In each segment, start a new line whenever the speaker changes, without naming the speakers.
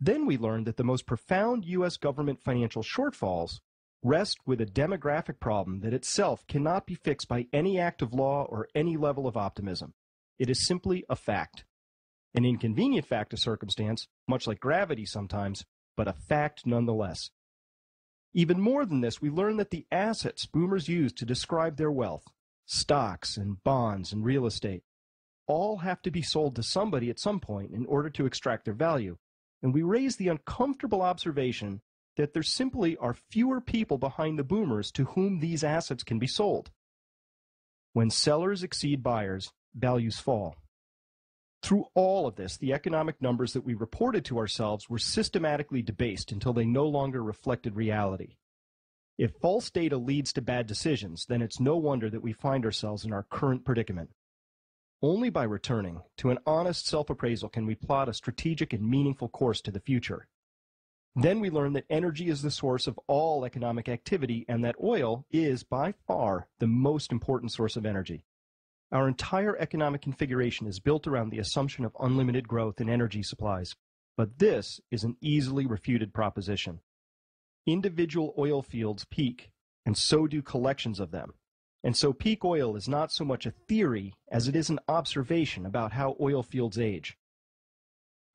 Then we learned that the most profound U.S. government financial shortfalls rest with a demographic problem that itself cannot be fixed by any act of law or any level of optimism. It is simply a fact. An inconvenient fact of circumstance, much like gravity sometimes, but a fact nonetheless. Even more than this, we learned that the assets boomers use to describe their wealth, stocks and bonds and real estate, all have to be sold to somebody at some point in order to extract their value. And we raised the uncomfortable observation that there simply are fewer people behind the boomers to whom these assets can be sold. When sellers exceed buyers, values fall. Through all of this, the economic numbers that we reported to ourselves were systematically debased until they no longer reflected reality. If false data leads to bad decisions, then it's no wonder that we find ourselves in our current predicament. Only by returning to an honest self-appraisal can we plot a strategic and meaningful course to the future. Then we learn that energy is the source of all economic activity and that oil is by far the most important source of energy. Our entire economic configuration is built around the assumption of unlimited growth in energy supplies, but this is an easily refuted proposition. Individual oil fields peak, and so do collections of them. And so peak oil is not so much a theory as it is an observation about how oil fields age.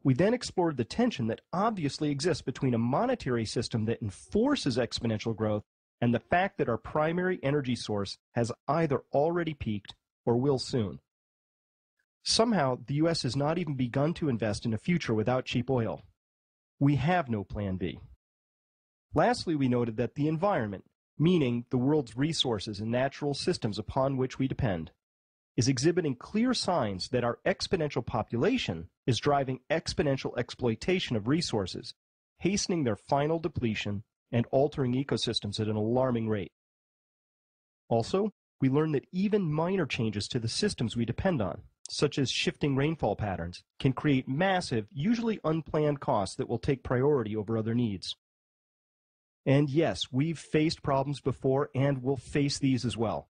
We then explored the tension that obviously exists between a monetary system that enforces exponential growth and the fact that our primary energy source has either already peaked or will soon. Somehow, the U.S. has not even begun to invest in a future without cheap oil. We have no plan B. Lastly, we noted that the environment, meaning the world's resources and natural systems upon which we depend, is exhibiting clear signs that our exponential population is driving exponential exploitation of resources, hastening their final depletion and altering ecosystems at an alarming rate. Also, we learned that even minor changes to the systems we depend on, such as shifting rainfall patterns, can create massive, usually unplanned costs that will take priority over other needs. And yes, we've faced problems before and will face these as well.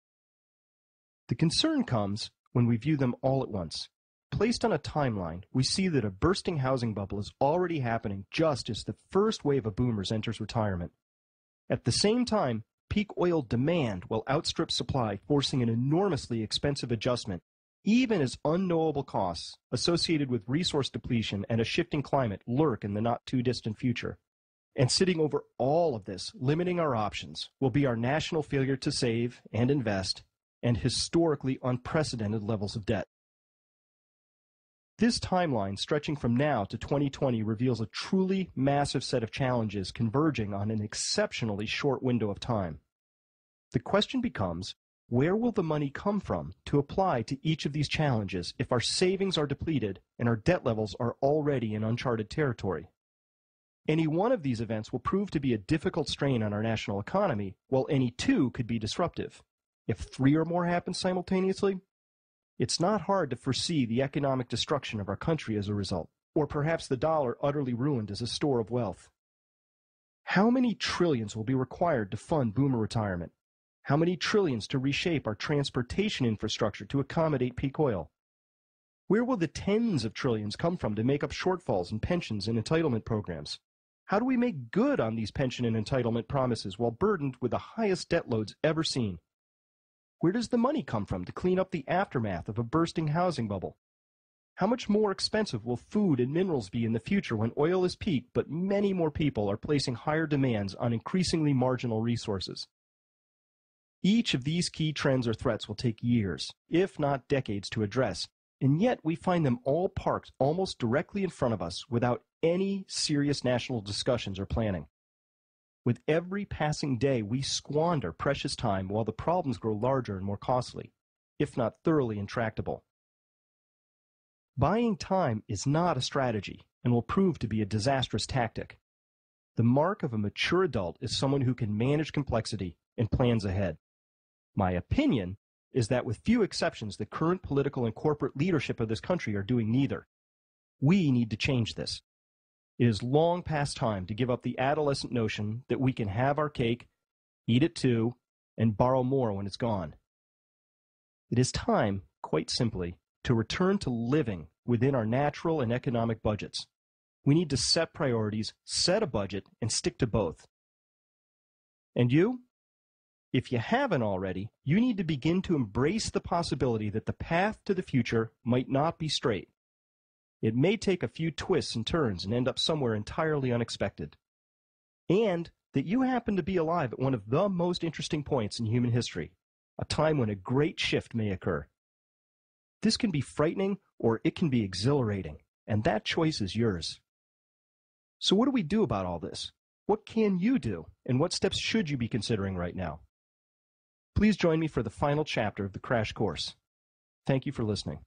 The concern comes when we view them all at once. Placed on a timeline, we see that a bursting housing bubble is already happening just as the first wave of boomers enters retirement. At the same time, peak oil demand will outstrip supply, forcing an enormously expensive adjustment, even as unknowable costs associated with resource depletion and a shifting climate lurk in the not-too-distant future. And sitting over all of this, limiting our options, will be our national failure to save and invest, and historically unprecedented levels of debt. This timeline, stretching from now to 2020, reveals a truly massive set of challenges converging on an exceptionally short window of time. The question becomes, where will the money come from to apply to each of these challenges if our savings are depleted and our debt levels are already in uncharted territory? Any one of these events will prove to be a difficult strain on our national economy, while any two could be disruptive. If three or more happen simultaneously, it's not hard to foresee the economic destruction of our country as a result, or perhaps the dollar utterly ruined as a store of wealth. How many trillions will be required to fund boomer retirement? How many trillions to reshape our transportation infrastructure to accommodate peak oil? Where will the tens of trillions come from to make up shortfalls in pensions and entitlement programs? How do we make good on these pension and entitlement promises while burdened with the highest debt loads ever seen? Where does the money come from to clean up the aftermath of a bursting housing bubble? How much more expensive will food and minerals be in the future when oil is peaked, but many more people are placing higher demands on increasingly marginal resources? Each of these key trends or threats will take years, if not decades, to address, and yet we find them all parked almost directly in front of us without any serious national discussions or planning. With every passing day, we squander precious time while the problems grow larger and more costly, if not thoroughly intractable. Buying time is not a strategy and will prove to be a disastrous tactic. The mark of a mature adult is someone who can manage complexity and plans ahead. My opinion is that with few exceptions, the current political and corporate leadership of this country are doing neither. We need to change this. It is long past time to give up the adolescent notion that we can have our cake, eat it too, and borrow more when it's gone. It is time, quite simply, to return to living within our natural and economic budgets. We need to set priorities, set a budget, and stick to both. And you? If you haven't already, you need to begin to embrace the possibility that the path to the future might not be straight. It may take a few twists and turns and end up somewhere entirely unexpected. And that you happen to be alive at one of the most interesting points in human history, a time when a great shift may occur. This can be frightening or it can be exhilarating, and that choice is yours. So what do we do about all this? What can you do, and what steps should you be considering right now? Please join me for the final chapter of the crash course. Thank you for listening.